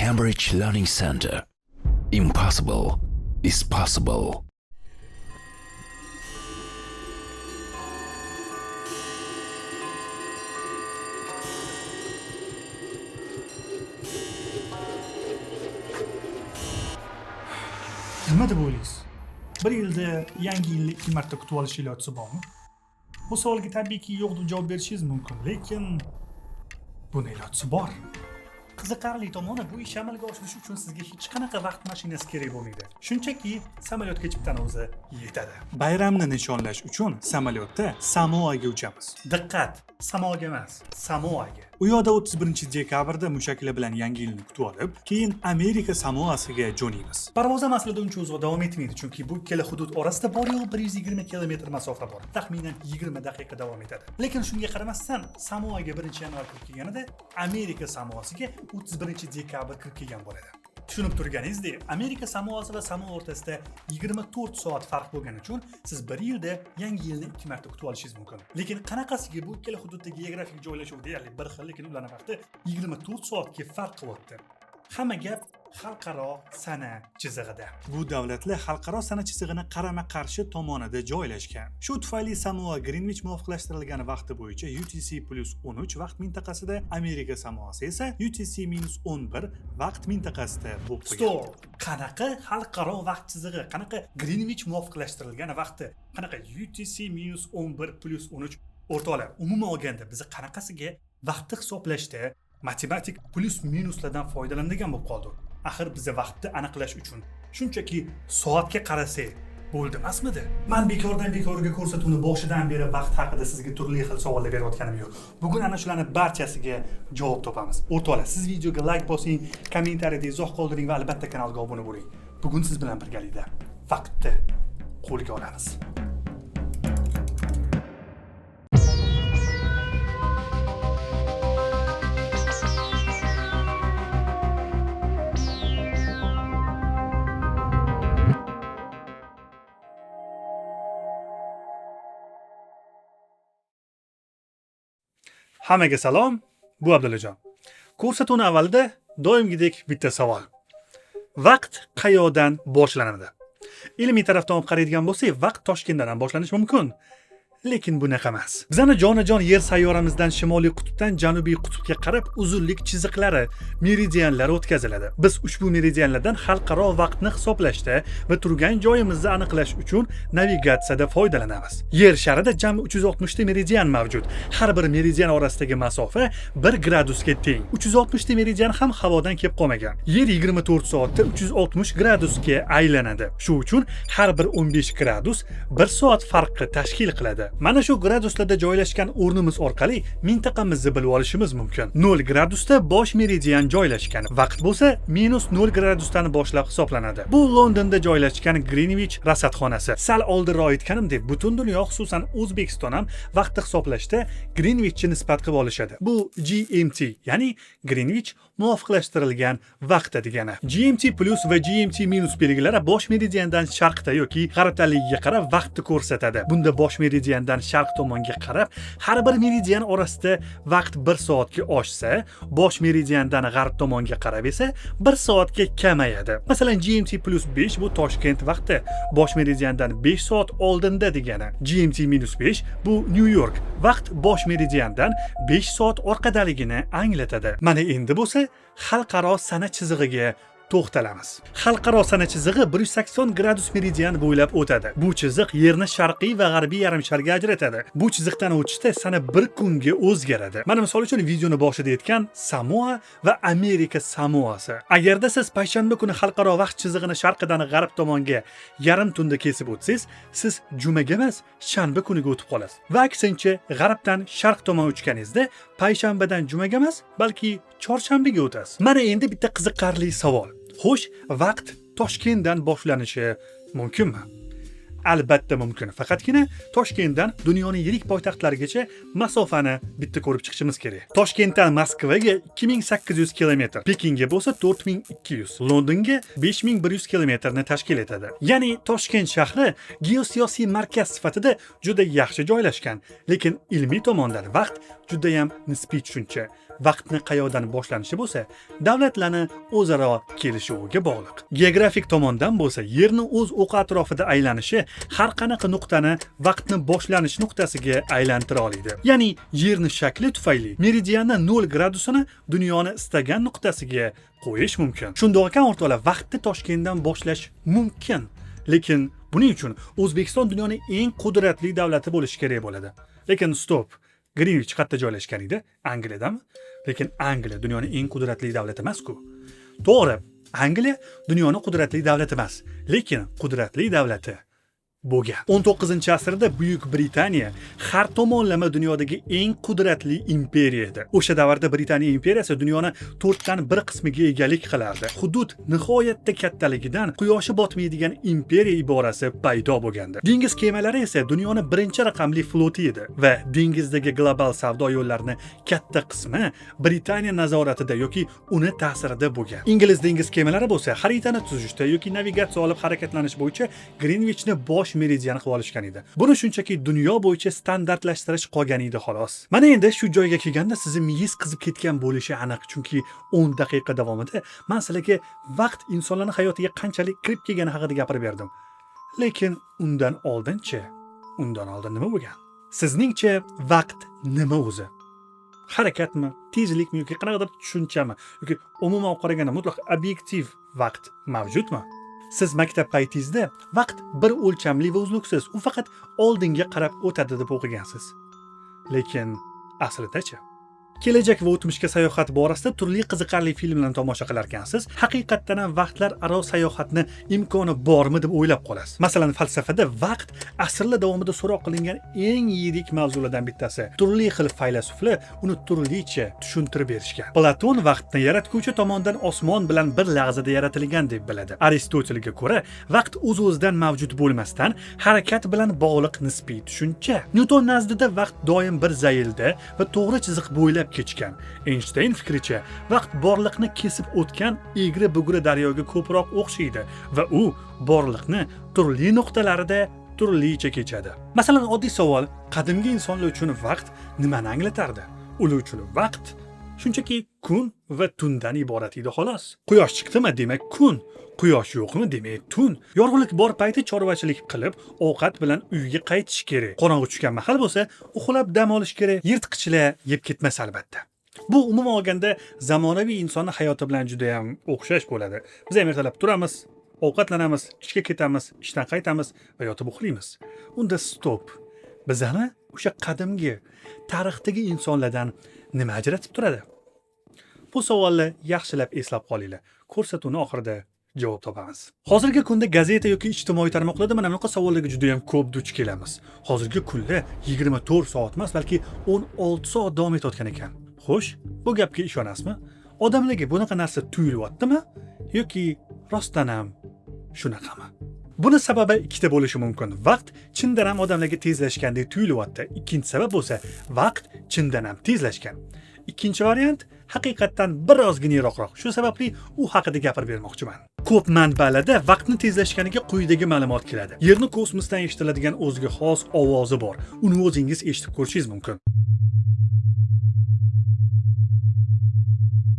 Cambridge Learning Center. Impossible is possible. Nima deb o'ylaysiz? Bir yilda yangi yilni 2 marta kutib olish iloji bormi? Bu savolga tabiiyki yo'q deb javob berishingiz mumkin, lekin buni iloji bor. Qiziqarli tomoni, bu ish amalga oshirish uchun sizga hech qanaqa vaqt mashinasi kerak bo'lmaydi. Shunchaki samolyotga chiptadan o'zi yetadi. Bayramni nishonlash uchun samolyotda Samoaga uchamiz. Diqqat, Samoaga emas, Samoaga. U yoqda 31-dekabrda mushaklar bilan yangi yilni kutib olib, keyin Amerika Samoasiga jo'naymiz. Parvoz ham aslida uncha uzoq davom etmaydi, chunki bu ikkala hudud orasida bor-yo'q 120 kilometr masofa bor. Taxminan 20 daqiqa davom etadi. Lekin shunga qaramasdan, Samoaga 1-yanvar kirib kelganida Amerika Samoasiga 31-dekabr kirib kelgan bo'ladi. Tushunib turganingizdek, Amerika Samoasi va Samoa o'rtasida 24 soat farq bo'lgani uchun siz bir yilda yangi yilni 2 marta kutib olishingiz mumkin. Lekin qanaqasiga bu ikkala hududdagi geografik joylashuv deyarli bir xil, lekin ularning vaqti 24 soatga farq qilyapti. Hamma gap xalqaro sana chizig'ida. Bu davlatlar xalqaro sana chizig'ini qarama-qarshi tomonida joylashgan. Shu tufayli Samoa Greenwich muvofiqlashtirilgan vaqti bo'yicha UTC+13 vaqt mintaqasida, Amerika Samoasi esa UTC-11 vaqt mintaqasida bo'lib qolgan. Stop! Qanaqa xalqaro vaqt chizig'i? Qanaqa Greenwich muvofiqlashtirilgan vaqti? Qanaqa UTC-11+13 o'rtoqlar? Umuman olganda biz qanaqasiga vaqtni hisoblashda matematik plus minuslardan foydalanadigan bo'lib qoldik. Axir biz vaqtni aniqlash uchun shunchaki soatga qarasak bo'ldi emasmidi? Men bekordan bekorga ko'rsatuvni boshidan beri vaqt haqida sizga turli xil savollar berayotganim yo'q. Bugun ana shularning barchasiga javob topamiz. O'rtoqlar, siz videoga like bosing, kommentariyada izoh qoldiring va albatta kanalga obuna bo'ling. Bugun siz bilan birgalikda vaqtni qo'lga olamiz. Hammaga salom, bu Abdullajon. Ko'rsatuvning avvalida doimgidek bitta savol. Vaqt qayoqdan boshlanadi? Ilmiy tarafdan olib qaraydigan bo'lsak, vaqt Toshkentdan ham boshlanishi mumkin. Lekin bunaqa emas. Bizning jonajon yer sayyoramizdan shimoliy qutbdan janubiy qutbga qarab uzunlik chiziqlari, meridianlar o'tkaziladi. Biz ushbu meridianlardan xalqaro vaqtni hisoblashda va turgan joyimizni aniqlash uchun navigatsiyada foydalanamiz. Yer sharida jami 360 ta meridian mavjud. Har bir meridian orasidagi masofa 1 gradusga teng. 360 ta meridian ham havodan kelib qolmagan. Yer 24 soatda 360 gradusga aylanadi. Shu uchun har bir 15 gradus 1 soat farqi tashkil qiladi. Mana shu graduslarda joylashgan o'rnimiz orqali mintaqamizni bilib olishimiz mumkin. 0 gradusda bosh meridian joylashgan. Vaqt bo'lsa -0 gradusdan boshlab hisoblanadi. Bu Londonda joylashgan Greenwich rasadxonasi. Sal oldinroq aytganimdek, butun dunyo, xususan O'zbekiston ham vaqtni hisoblashda Greenwichni nisbat qilib olishadi. Bu GMT, ya'ni Greenwich muvofiqlashtirilgan vaqt degani. GMT plus va GMT minus belgilari bosh meridiandan sharqda yoki g'arbdagiga qarab vaqtni ko'rsatadi. Bunda bosh meridiandan sharq tomonga qarab har bir meridian orasida vaqt 1 soatga oshsa, bosh meridiandan g'arb tomonga qarab esa 1 soatga kamayadi. Masalan, GMT plus 5 bu Toshkent vaqti, bosh meridiandan 5 soat oldinda degani. GMT minus 5 bu New York vaqt, bosh meridiandan 5 soat orqadaligini anglatadi. Mana endi bo'lsa xalqaro sana chizig'iga to'xtalamiz. Xalqaro sana chizig'i 180 gradus meridian bo'ylab o'tadi. Bu chiziq yerni sharqiy va g'arbiy yarimsharga ajratadi. Bu chiziqdan o'tishda sana bir kunga o'zgaradi. Mana misol uchun videoni boshida aytgan Samoa va Amerika Samoasi. Agarda siz payshanba kuni xalqaro vaqt chizig'ini sharqidan g'arb tomonga yarim tunda kesib o'tsangiz, siz jumaga emas, shanba kuniga o'tib qolasiz. Va aksincha, g'arbdan sharq tomon uchganingizda payshanbadan jumaga emas, balki chorshanbaga o'tasiz. Mana endi bitta qiziqarli savol. Xo'sh, vaqt Toshkentdan boshlanishi mumkinmi? Albatta mumkin. Faqatgina Toshkentdan dunyoning yirik poytaxtlarigacha masofani bitta ko'rib chiqishimiz kerak. Toshkentdan Moskvaga 2800 kilometr, Pekinga bo'lsa 4200, Londonga 5100 kilometrni tashkil etadi. Ya'ni Toshkent shahri geosiyosiy markaz sifatida juda yaxshi joylashgan, lekin ilmiy tomondan vaqt juda ham nisbiy tushuncha. vaqtni qayoqdan boshlanishi bo'lsa, davlatlarni o'zaro kelishuviga bog'liq. Geografik tomondan bo'lsa, Yerni o'z o'qi atrofida aylanishi har qanaqa nuqtani vaqtni boshlanish nuqtasiga aylantira oladi. Ya'ni Yerni shakli tufayli meridianni 0 gradusini dunyoni istagan nuqtasiga qo'yish mumkin. Shundoq ekan, o'rtoqlar, vaqtni Toshkentdan boshlash mumkin. Lekin buning uchun O'zbekiston dunyoning eng qudratli davlati bo'lishi kerak bo'ladi. Lekin stop. Greenwich qayerda joylashgan edi? Angliyadami? Lekin Angliya dunyoning eng qudratli davlati emas-ku. To'g'ri, Angliya dunyoning qudratli davlati emas, lekin qudratli davlati bo'lgan. 19-asrda Buyuk Britaniya har tomonlama dunyodagi eng qudratli imperiya edi. O'sha davrda Britaniya imperiyasi dunyoni 4dan 1 qismiga egalik qilardi. Hudud nihoyatda kattaligidan quyoshi botmaydigan imperiya iborasi paydo bo'lgandi. Dengiz kemalari esa dunyoni birinchi raqamli floti edi va dengizdagi global savdo yo'llarini katta qismi Britaniya nazoratida yoki uni ta'sirida bo'lgan. Ingliz dengiz kemalari bo'lsa xaritani tuzishda yoki navigatsiya olib harakatlanish bo'yicha Greenwichni bosh meridian qilib olishgan edi. Buni shunchaki dunyo bo'yicha standartlashtirish qolgan edi xolos. Mana endi shu joyga kelganda sizni miyiz qizib ketgan bo'lishi aniq, chunki 10 daqiqa davomida men sizlarga vaqt insonlarning hayotiga qanchalik kirib kelgani haqida gapirib berdim. Lekin undan oldinchi, undan oldin nima bo'lgan? Sizningcha vaqt nima o'zi? Harakatmi, tezlikmi yoki qanaqadir tushunchami yoki umuman qaraganda mutlaq obyektiv vaqt mavjudmi? Siz maktab paytingizda vaqt bir o'lchamli va uzluksiz, u faqat oldinga qarab o'tadi deb o'qigansiz. Lekin aslida-chi? Kelajak va o'tmishga sayohat borasida turli qiziqarli filmlarni tomosha qilar ekansiz, haqiqatdan ham vaqtlar aro sayohatni imkoni bormi deb o'ylab qolasiz. Masalan, falsafada vaqt asrlar davomida so'roq qilingan eng yirik mavzulardan bittasi. Turli xil faylasuflar uni turlicha tushuntirib berishgan. Platon vaqtni yaratguvchi tomonidan osmon bilan bir lahzada yaratilgan deb biladi. Aristotelga ko'ra, vaqt o'z-o'zidan mavjud bo'lmasdan harakat bilan bog'liq nisbiy tushuncha. Nyuton nazdida vaqt doim bir zaylda va to'g'ri chiziq bo'ylab kechgan. Einstein fikricha, vaqt borliqni kesib o'tgan egri-bugri daryoga ko'proq o'xshaydi va u borliqni turli nuqtalarida turlicha kechadi. Masalan, oddiy savol, qadimgi insonlar uchun vaqt nimani anglatardi? Ular uchun vaqt shunchaki kun va tundan iborat edi xolos. Quyosh chiqdimi, demak kun. Quyosh yo'qmi, demak tun. Yorug'lik bor payti chorvachilik qilib, ovqat bilan uyga qaytish kerak. Qorong'u tushgan mahal bo'lsa, uxlab dam olish kerak. Yirtqichlar yeb ketmas albatta. Bu umuman olganda zamonaviy insonning hayoti bilan juda ham o'xshash bo'ladi. Biz ham ertalab turamiz, ovqatlanamiz, ishga ketamiz, ishdan qaytamiz va yotib uxlaymiz. Unda stop. Bizani o'sha qadimgi tarixdagi insonlardan nima ajratib turadi? Bu savolni yaxshilab eslab qolinglar. Ko'rsatuvning oxirida javob topamiz. Hozirgi kunda gazeta yoki ijtimoiy tarmoqlarda mana bunaqa savollarga juda ham ko'p duch kelamiz. Hozirgi kunda 24 soat emas, balki 16 soat davom etayotgan ekan. Xo'sh, bu gapga ishonasizmi? Odamlarga bunaqa narsa tuyulyaptimi yoki rostdan ham shunaqami? Buni sababi ikkita bo'lishi mumkin. Vaqt chindan ham odamlarga tezlashgandek tuyulyapti. Ikkinchi sabab bo'lsa, vaqt chindan ham tezlashgan. Ikkinchi variant haqiqatdan birozgina yiroqroq. Shu sababli u haqida gapirib bermoqchiman. Ko'p manbalarda vaqtni tezlashganiga quyidagi ma'lumot keladi. Yerni kosmosdan eshitiladigan o'ziga xos ovozi bor. Uni o'zingiz eshitib ko'rishingiz mumkin.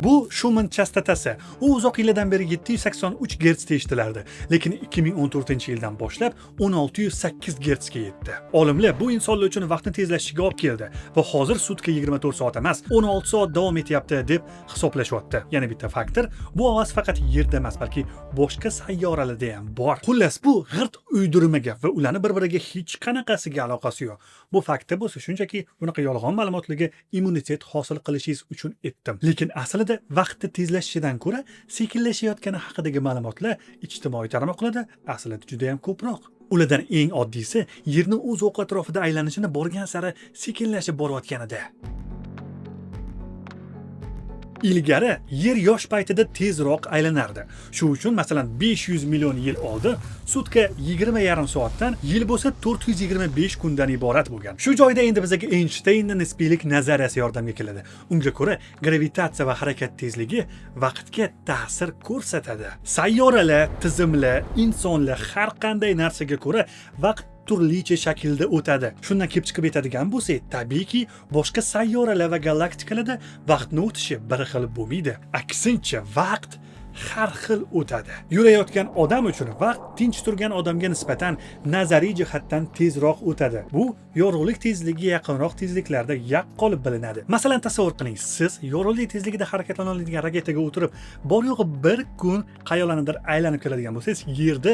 Bu Schumann chastotasi. U uzoq yillardan beri 783 Hz da eshitilardi, lekin 2014-yildan boshlab 1608 Hz ga yetdi. Olimlar bu insonlar uchun vaqtni tezlashishiga olib keldi va hozir sutka 24 soat emas, 16 soat davom etyapti deb hisoblashyapti. Yana bitta faktor, bu ovoz faqat Yerda emas, balki boshqa sayyoralarda ham bor. Xullas, bu g'irt uydirma gap va ularni bir-biriga hech qanaqasiga aloqasi yo'q. Bu faktda bo'lsa, shunchaki bunaqa yolg'on ma'lumotlarga immunitet hosil qilishingiz uchun aytdim. Lekin aslida vaqtni tezlashishidan ko'ra sekinlashayotgani haqidagi ma'lumotlar ijtimoiy tarmoqlarda aslida juda ham ko'proq. Ulardan eng oddiysi Yerni o'z o'qi atrofida aylanishini borgan sari sekinlashib borayotganida. Ilgari Yer yosh paytida tezroq aylanardi. Shu uchun masalan 500 million yil oldin sutka 20,5 soatdan, yil bo'lsa 425 kundan iborat bo'lgan. Shu joyda endi bizga Einsteinning nisbiylik nazariyasi yordamga keladi. Unga ko'ra gravitatsiya va harakat tezligi vaqtga ta'sir ko'rsatadi. Sayyoralar, tizimlar, insonlar har qanday narsaga ko'ra vaqt turlicha shaklda o'tadi. Shundan kelib chiqib aytadigan bo'lsak, tabiiyki, boshqa sayyoralar va galaktikalarda vaqtning o'tishi bir xil bo'lmaydi. Aksincha, vaqt har xil o'tadi. Yurayotgan odam uchun vaqt tinch turgan odamga nisbatan nazariy jihatdan tezroq o'tadi. Bu yorug'lik tezligiga yaqinroq tezliklarda yaqqol bilinadi. Masalan, tasavvur qiling, siz yorug'lik tezligida harakatlana oladigan raketaga o'tirib, bor yo'g'i bir kun qayoqlarnidir aylanib keladigan bo'lsangiz, yerda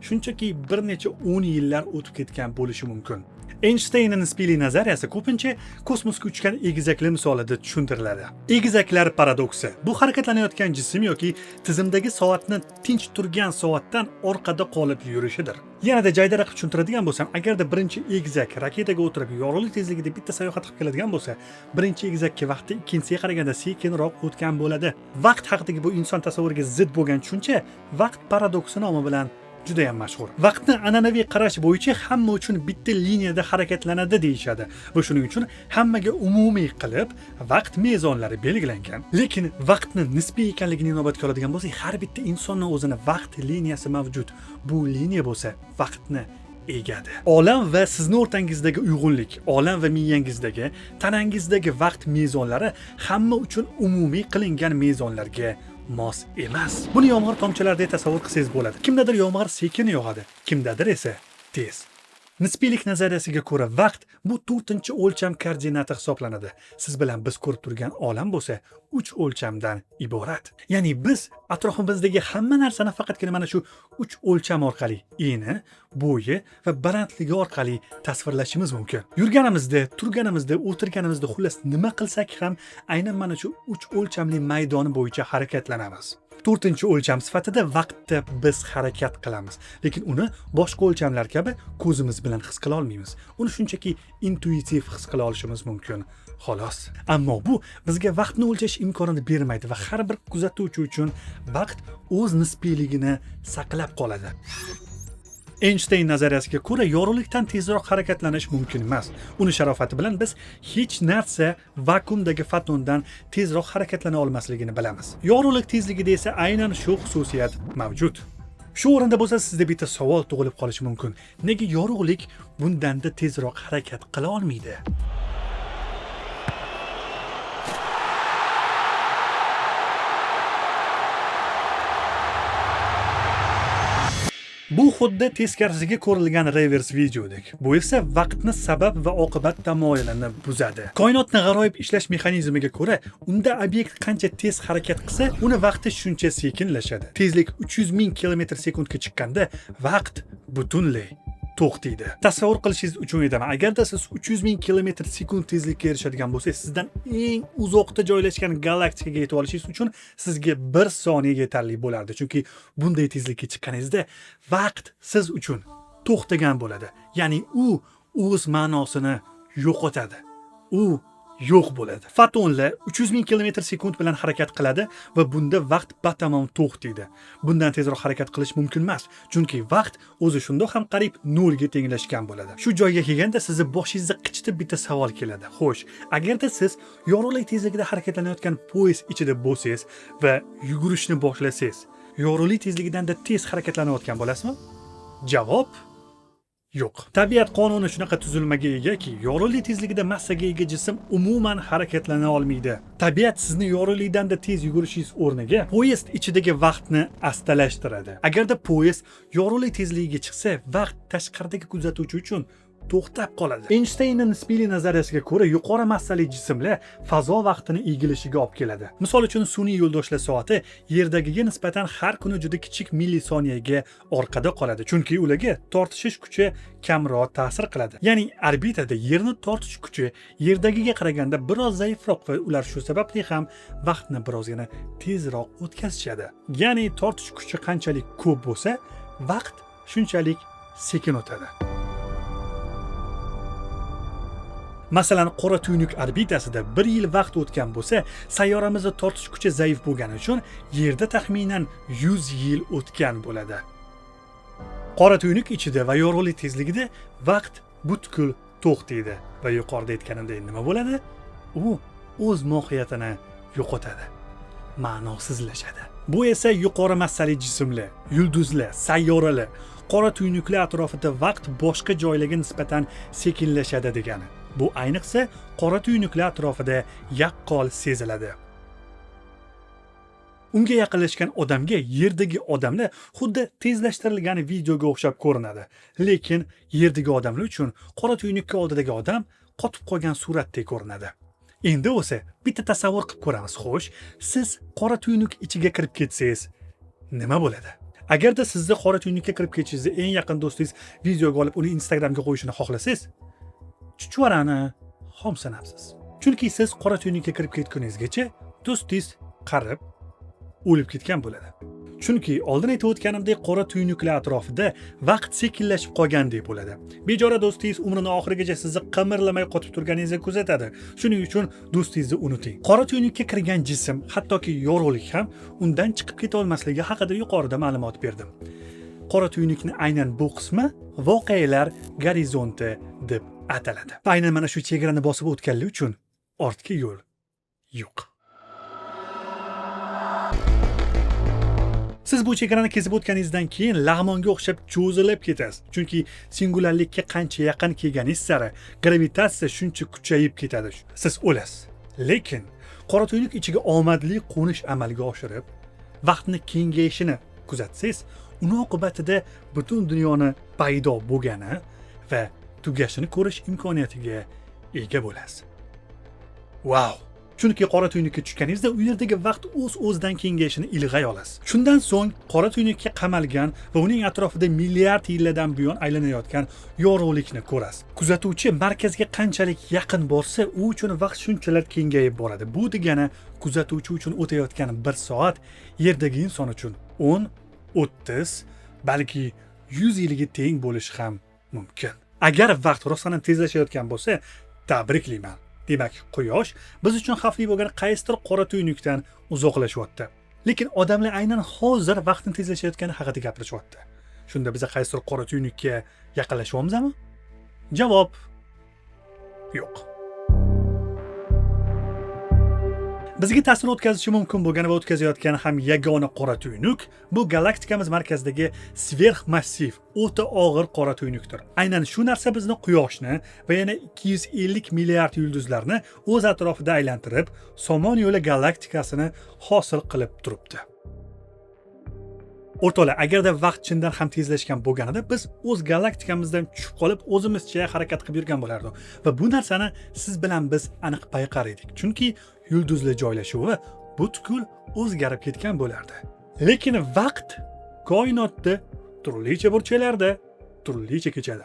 shunchaki bir necha 10 yillar o'tib ketgan bo'lishi mumkin. Einsteinning nisbiylik nazariyasi ko'pincha kosmosga uchgan egizaklar misolida tushuntiriladi. Egizaklar paradoksi. Bu harakatlanayotgan jism yoki tizimdagi soatni tinch turgan soatdan orqada qolib yurishidir. Yanada jaydaraq tushuntiradigan bo'lsam, agarda birinchi egizak raketaga o'tirib yorug'lik tezligida bitta sayohat qilib keladigan bo'lsa, birinchi egizakka vaqti ikkinchisiga qaraganda sekinroq o'tgan bo'ladi. Vaqt haqidagi bu inson tasavvuriga zid bo'lgan tushuncha vaqt paradoksi nomi bilan juda ham mashhur. Vaqtni an'anaviy qarash bo'yicha hamma uchun bitta liniyada harakatlanadi deyishadi. Bu shuning uchun hammaga umumiy qilib vaqt mezonlari belgilangan. Lekin vaqtni nisbiy ekanligini inobatga oladigan bo'lsak, har bitta insonning o'zini vaqt liniyasi mavjud. Bu liniya bo'lsa vaqtni egadi. Olam va sizni o'rtangizdagi uyg'unlik, olam va miyangizdagi, tanangizdagi vaqt mezonlari hamma uchun umumiy qilingan mezonlarga mos emas. Buni yomg'ir tomchilaridek tasavvur qilsangiz bo'ladi. Kimdadir yomg'ir sekin yog'adi, kimdadir esa tez. Nisbiylik nazariyasiga ko'ra vaqt bu 4-o'lcham koordinati hisoblanadi. Siz bilan biz ko'rib turgan olam bo'lsa 3 o'lchamdan iborat. Ya'ni biz atrofimizdagi hamma narsani faqatgina mana shu 3 o'lcham orqali eni, bo'yi va balandligi orqali tasvirlashimiz mumkin. Yurganimizda, turganimizda, o'tirganimizda, xullas nima qilsak ham aynan mana shu 3 o'lchamli maydoni bo'yicha harakatlanamiz. 4-o'lcham sifatida vaqtda biz harakat qilamiz, lekin uni boshqa o'lchamlar kabi ko'zimiz bilan his qila olmaymiz. Uni shunchaki intuitiv his qila olishimiz mumkin. Xolos. Ammo bu bizga vaqtni o'lchash imkonini bermaydi va har bir kuzatuvchi uchun vaqt o'z nisbiyligini saqlab qoladi. Einstein nazariyasiga ko'ra yorug'likdan tezroq harakatlanish mumkin emas. Uni sharofati bilan biz hech narsa vakuumdagi fotondan tezroq harakatlana olmasligini bilamiz. Yorug'lik tezligida esa aynan shu xususiyat mavjud. Shu o'rinda bo'lsa sizda bitta savol tug'ilib qolishi mumkin. Nega yorug'lik bundan-da tezroq harakat qila olmaydi? Bu xuddi teskarisiga ko'rilgan revers videodek. Bu esa vaqtni sabab va oqibat tamoyilini buzadi. Koinotning g'aroyib ishlash mexanizmiga ko'ra, unda obyekt qancha tez harakat qilsa, uni vaqti shuncha sekinlashadi. Tezlik 300 ming km/sekundga chiqqanda vaqt butunlay to'xtaydi. Tasavvur qilishingiz uchun aytaman, agarda siz 300 ming km/sekund tezlikka erishadigan bo'lsangiz, sizdan eng uzoqda joylashgan galaktikaga yetib olishingiz uchun sizga 1 soniya yetarli bo'lardi. Chunki bunday tezlikka chiqqaningizda vaqt siz uchun to'xtagan bo'ladi. Ya'ni u o'z ma'nosini yo'qotadi. U yo'q bo'ladi. Fotonlar 300 ming km/sekund bilan harakat qiladi va bunda vaqt batamom to'xtaydi. Bundan tezroq harakat qilish mumkin emas, chunki vaqt o'zi shundoq ham qariyb 0 ga tenglashgan bo'ladi. Shu joyga kelganda sizni boshingizda qichitib bitta savol keladi. Xo'sh, agarda siz yorug'lik tezligida harakatlanayotgan poyezd ichida bo'lsangiz va yugurishni boshlasangiz, yorug'lik tezligidan da tez harakatlanayotgan bo'lasizmi? Javob yo'q. Tabiat qonuni shunaqa tuzilmaga egaki, yorug'lik tezligida massaga ega jism umuman harakatlana olmaydi. Tabiat sizni yorug'likdan da tez yugurishingiz o'rniga poyezd ichidagi vaqtni astalashtiradi. Agarda poyezd yorug'lik tezligiga chiqsa, vaqt tashqaridagi kuzatuvchi uchun to'xtab qoladi. Einsteinning nisbiylik nazariyasiga ko'ra, yuqori massali jismlar fazo vaqtini egilishiga olib keladi. Misol uchun, sun'iy yo'ldoshlar soati yerdagiga nisbatan har kuni juda kichik millisoniyaga orqada qoladi, chunki ularga tortishish kuchi kamroq ta'sir qiladi. Ya'ni orbitada yerni tortish kuchi yerdagiga qaraganda biroz zaifroq va ular shu sababli ham vaqtni birozgina tezroq o'tkazishadi. Ya'ni tortish kuchi qanchalik ko'p bo'lsa, vaqt shunchalik sekin o'tadi. Masalan, qora tuynuk orbitasida 1 yil vaqt o'tgan bo'lsa, sayyoramizda tortish kuchi zaif bo'lgani uchun yerda taxminan 100 yil o'tgan bo'ladi. Qora tuynuk ichida va yorug'lik tezligida vaqt butkul to'xtaydi va yuqorida aytganimdek nima bo'ladi? U o'z mohiyatini yo'qotadi, ma'nosizlashadi. Bu esa yuqori massali jismlar, yulduzlar, sayyoralar, qora tuynuklar atrofida vaqt boshqa joylarga nisbatan sekinlashadi degani. Bu ayniqsa qora tuynuklar atrofida yaqqol seziladi. Unga yaqinlashgan odamga yerdagi odamlar xuddi tezlashtirilgan videoga o'xshab ko'rinadi. Lekin yerdagi odamlar uchun qora tuynukka oldidagi odam qotib qolgan suratdek ko'rinadi. Endi o'sa bitta tasavvur qilib ko'ramiz. Xo'sh, siz qora tuynuk ichiga kirib ketsangiz, nima bo'ladi? Agarda sizni qora tuynukka kirib ketishingizni eng yaqin do'stingiz videoga olib uni Instagramga qo'yishini xohlasangiz, chuchvarani xom sanabsiz. Chunki siz qora tuynukka kirib ketguningizgacha do'stingiz qarib o'lib ketgan bo'ladi. Chunki oldin aytib o'tganimdek qora tuynuklar atrofida vaqt sekinlashib qolgandek bo'ladi. Bechora do'stingiz umrini oxirigacha sizni qimirlamay qotib turganingizni kuzatadi. Shuning uchun do'stingizni unuting. Qora tuynukka kirgan jism, hattoki yorug'lik ham undan chiqib keta olmasligi haqida yuqorida ma'lumot berdim. Qora tuynukning aynan bu qismi voqealar gorizonti deb ataladi. Aynan mana shu chegarani bosib o'tganlik uchun ortga yo'l yo'q. Siz bu chegarani kesib o'tganingizdan keyin lag'monga o'xshab cho'zilib ketasiz. Chunki singularlikka qancha yaqin kelganingiz sari gravitatsiya shuncha kuchayib ketadi. Siz o'lasiz. Lekin qora tuynuk ichiga omadli qo'nish amalga oshirib, vaqtni kengayishini kuzatsangiz, uni oqibatida butun dunyoni paydo bo'lgani va tugashini ko'rish imkoniyatiga ega bo'lasiz. Wow! Chunki qora tuynukka tushganingizda u yerdagi vaqt o'z-o'zidan kengayishini ilg'ay olasiz. Shundan so'ng qora tuynukka qamalgan va uning atrofida milliard yillardan buyon aylanayotgan yorug'likni ko'rasiz. Kuzatuvchi markazga qanchalik yaqin borsa, u uchun vaqt shunchalar kengayib boradi. Bu degani kuzatuvchi uchun o'tayotgan 1 soat yerdagi inson uchun 10, 30, balki 100 yilga teng bo'lishi ham mumkin. Agar vaqt rostdan tezlashayotgan bo'lsa, tabriklayman. Demak, Quyosh biz uchun xavfli bo'lgan qaysidir qora tuynukdan uzoqlashyapti. Lekin odamlar aynan hozir vaqtni tezlashayotgani haqida gapirishyapti. Shunda biz qaysidir qora tuynukka yaqinlashyapmizmi? Javob yo'q. Bizga ta'sir o'tkazishi mumkin bo'lgan va o'tkazayotgan ham yagona qora tuynuk bu galaktikamiz markazidagi sverxmassiv, o'ta og'ir qora tuynukdir. Aynan shu narsa bizni Quyoshni va yana 250 milliard yulduzlarni o'z atrofida aylantirib, somon yo'li galaktikasini hosil qilib turibdi. O'rtoqlar, agarda vaqt chindan ham tezlashgan bo'lganida biz o'z galaktikamizdan tushib qolib, o'zimizcha harakat qilib yurgan bo'lardik. Va bu narsani siz bilan biz aniq payqar edik. Chunki yulduzlar joylashuvi butkul o'zgarib ketgan bo'lardi. Lekin vaqt koinotda turlicha burchaklarda turlicha kechadi.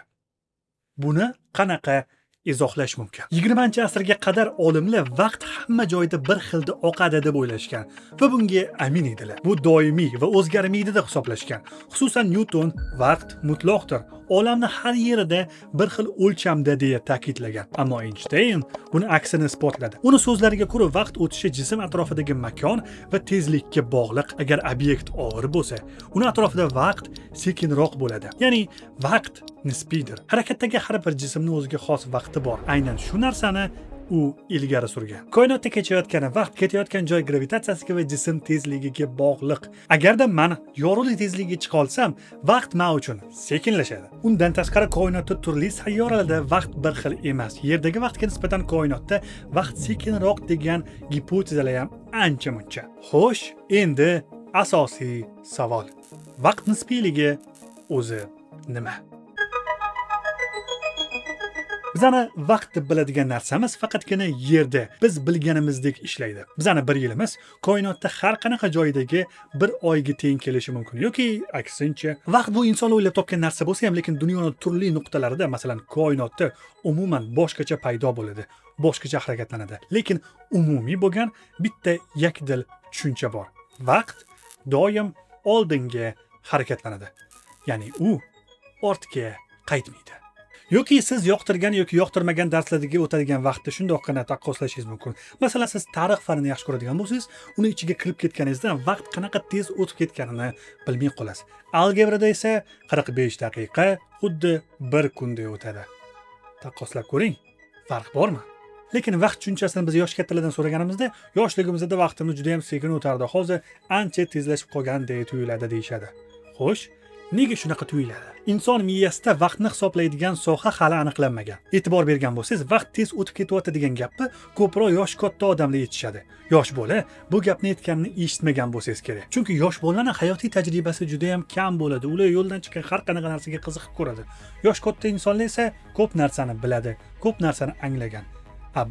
Buni qanaqa izohlash mumkin? 20-asrga qadar olimlar vaqt hamma joyda bir xilda oqadi deb o'ylashgan va bunga amin edilar. Bu doimiy va o'zgarmaydi deb hisoblashgan. Xususan Newton vaqt mutlaqdir, olamni har yerida bir xil o'lchamda deya ta'kidlagan. Ammo Einstein buni aksini isbotladi. Uning so'zlariga ko'ra vaqt o'tishi jism atrofidagi makon va tezlikka bog'liq. Agar obyekt og'ir bo'lsa, uning atrofida vaqt sekinroq bo'ladi. Ya'ni vaqt nisbiydir. Harakatdagi har bir jismning o'ziga xos vaqti bor. Aynan shu narsani u ilgari surgan. Koinotda kechayotgan vaqt ketayotgan joy gravitatsiyasiga va jism tezligiga bog'liq. Agarda men yorug'lik tezligiga chiqa olsam, vaqt men uchun sekinlashadi. Undan tashqari koinotda turli sayyoralarda vaqt bir xil emas. Yerdagi vaqtga nisbatan koinotda vaqt sekinroq degan gipotezalar ham ancha-muncha. Xo'sh, endi asosiy savol. Vaqt nisbiyligi o'zi nima? Bizani vaqt deb biladigan narsamiz faqatgina yerda biz bilganimizdek ishlaydi. Bizani bir yilimiz koinotda har qanaqa joydagi bir oyga teng kelishi mumkin yoki aksincha. Vaqt bu inson o'ylab topgan narsa bo'lsa ham, lekin dunyoning turli nuqtalarida, masalan, koinotda umuman boshqacha paydo bo'ladi, boshqacha harakatlanadi. Lekin umumiy bo'lgan bitta yakdil tushuncha bor. Vaqt doim oldinga harakatlanadi. Ya'ni u ortga qaytmaydi. Yoki siz yoqtirgan yoki yoqtirmagan darslardagi o'tadigan vaqtni shundoqqina taqqoslashingiz mumkin. Masalan, siz tarix fanini yaxshi ko'radigan bo'lsangiz, uni ichiga kirib ketganingizda vaqt qanaqa tez o'tib ketganini bilmay qolasiz. Algebrada esa 45 daqiqa xuddi 1 kunday o'tadi. Taqqoslab ko'ring, farq bormi? Lekin vaqt tushunchasini biz yosh kattalardan so'raganimizda, yoshligimizda vaqtimiz juda ham sekin o'tardi. Hozir ancha tezlashib qolgandek tuyuladi deyshadi. Xo'sh, Nega shunaqa tuyuladi? Inson miyasida vaqtni hisoblaydigan soha hali aniqlanmagan. E'tibor bergan bo'lsangiz, vaqt tez o'tib ketyapti degan gapni ko'proq yosh katta odamlar yetishadi. Yosh bola bu gapni aytganini eshitmagan bo'lsangiz kerak. Chunki yosh bolalarning hayotiy tajribasi juda ham kam bo'ladi. Ular yo'ldan chiqqan har qanaqa narsaga qiziqib ko'radi. Yosh katta insonlar esa ko'p narsani biladi, ko'p narsani anglagan.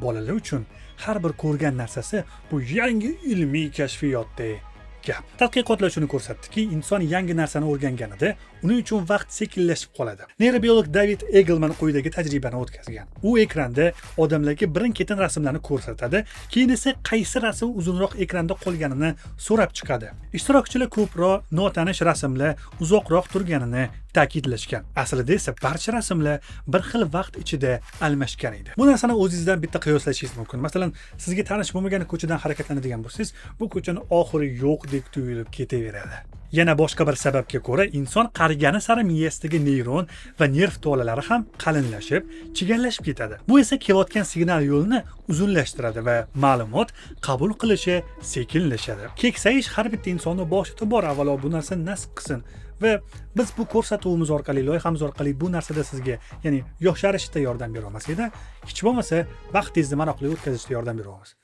Bolalar uchun har bir ko'rgan narsasi bu yangi ilmiy kashfiyotdek gap. Tadqiqotlar shuni ko'rsatdiki, inson yangi narsani o'rganganida uning uchun vaqt sekinlashib qoladi. Neyrobiolog David Eagleman quyidagi tajribani o'tkazgan. U ekranda odamlarga birin-ketin rasmlarni ko'rsatadi, keyin esa qaysi rasm uzunroq ekranda qolganini so'rab chiqadi. Ishtirokchilar ko'proq notanish rasmlar uzoqroq turganini ta'kidlashgan. Aslida esa barcha rasmlar bir xil vaqt ichida almashgan edi. Bu narsani o'zingizdan bitta qiyoslashingiz mumkin. Masalan, sizga tanish bo'lmagan ko'chadan harakatlanadigan bo'lsangiz, bu ko'chani oxiri yo'q deb tuyulib ketaveradi. Yana boshqa bir sababga ko'ra, inson qarigani sari miyasidagi neyron va nerv tolalari ham qalinlashib, chigallashib ketadi. Bu esa kelayotgan signal yo'lini uzunlashtiradi va ma'lumot qabul qilishi sekinlashadi. Keksayish har bitta insonning boshida bor, avvalo bu narsa nasib qilsin. Va biz bu ko'rsatuvimiz orqali, loyihamiz orqali bu narsada sizga, ya'ni yosharishda yordam bera olmasak-da, hech bo'lmasa vaqtingizni maroqli o'tkazishda yordam bera olamiz.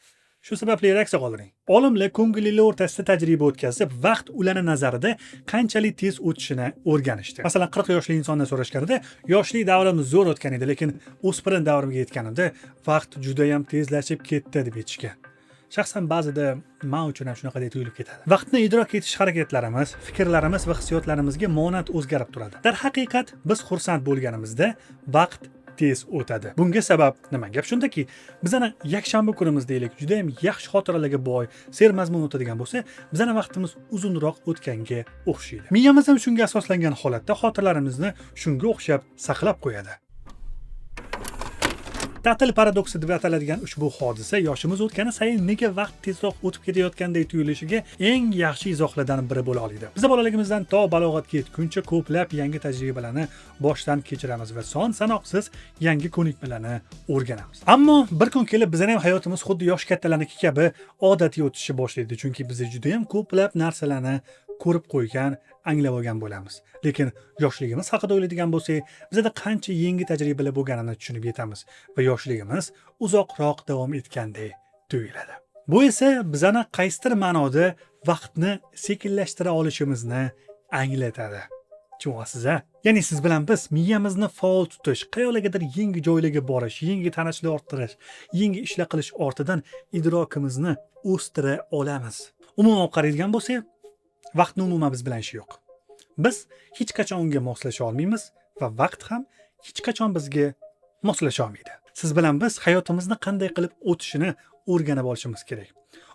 Shu sababli reaksiya qoldiring. Olimlar ko'ngillilar o'rtasida tajriba o'tkazib, vaqt ularning nazarida qanchalik tez o'tishini o'rganishdi. Masalan, 40 yoshli insondan so'rashganida, yoshlik davrimiz zo'r o'tgan edi, lekin o'spirin davrimga yetganimda vaqt juda ham tezlashib ketdi deb aytishgan. Shaxsan ba'zida men uchun ham shunaqa deb tuyulib ketadi. Vaqtni idrok etish harakatlarimiz, fikrlarimiz va hissiyotlarimizga monand o'zgarib turadi. Darhaqiqat, biz xursand bo'lganimizda vaqt tez o'tadi. Bunga sabab nima? Gap shundaki, bizning yakshanba kunimiz deylik, juda ham yaxshi xotiralarga boy, sermazmun o'tadigan bo'lsa, bizning vaqtimiz uzunroq o'tganga o'xshaydi. Miyamiz ham shunga asoslangan holatda xotirlarimizni shunga o'xshab saqlab qo'yadi. Ta'til paradoksi deb ataladigan ushbu hodisa yoshimiz o'tgani sayin nega vaqt tezroq o'tib ketayotgandek tuyulishiga eng yaxshi izohlardan biri bo'la oladi. Biz bolaligimizdan to balog'atga yetguncha ko'plab yangi tajribalarni boshdan kechiramiz va son sanoqsiz yangi ko'nikmalarni o'rganamiz. Ammo bir kun kelib bizning ham hayotimiz xuddi yosh kattalarniki kabi odatiy o'tishni boshlaydi, chunki biz juda ham ko'plab narsalarni ko'rib qo'ygan, anglab olgan bo'lamiz. Lekin yoshligimiz haqida o'ylaydigan bo'lsak, bizda qancha yangi tajribalar bo'lganini tushunib yetamiz va yoshligimiz uzoqroq davom etgandek tuyuladi. Bu esa bizani qaysidir ma'noda vaqtni sekinlashtira olishimizni anglatadi. Tushunasiz-a? Ya'ni siz bilan biz miyamizni faol tutish, qayerlargadir yangi joylarga borish, yangi tanishlar orttirish, yangi ishlar qilish ortidan idrokimizni o'stira olamiz. Umuman qaraydigan bo'lsak, vaqtni umuman biz bilan ishi yo'q. Biz hech qachon unga moslasha olmaymiz va vaqt ham hech qachon bizga moslasha olmaydi. Siz bilan biz hayotimizni qanday qilib o'tishini o'rganib olishimiz kerak.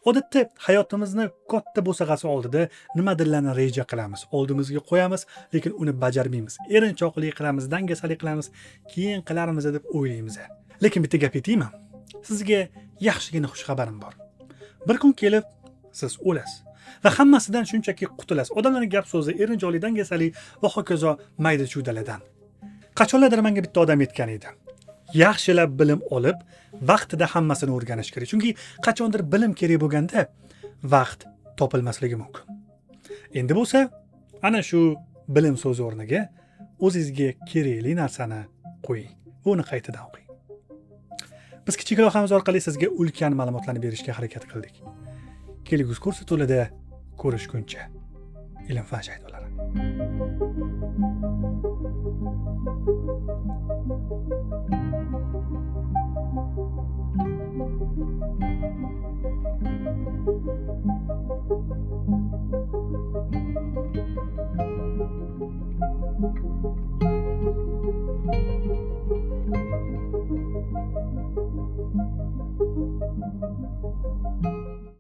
Odatda hayotimizni katta bo'sag'asi oldida nimadirlarni reja qilamiz, oldimizga qo'yamiz, lekin uni bajarmaymiz. Erinchoqlik qilamiz, dangasalik qilamiz, keyin qilarmiz deb o'ylaymiz. Lekin bitta gap aytaymi? Sizga yaxshigina xush xabarim bor. Bir kun kelib siz o'lasiz. Va hammasidan shunchaki qutulasiz. Odamlarning gap so'zi, erinchoqlik, dangasalik va hokazo mayda chudalardan. Qachonlardir menga bitta odam aytgan edi. Yaxshilab bilim olib, vaqtida hammasini o'rganish kerak. Chunki qachondir bilim kerak bo'lganda vaqt topilmasligi mumkin. Endi bo'lsa, ana shu bilim so'zi o'rniga o'zingizga kerakli narsani qo'ying. Uni qaytadan o'qing. Biz kichik loyihamiz orqali sizga ulkan ma'lumotlarni berishga harakat qildik. Kelgusi ko'rsatuvlarda ko'rishguncha ilm-fan shaydolari.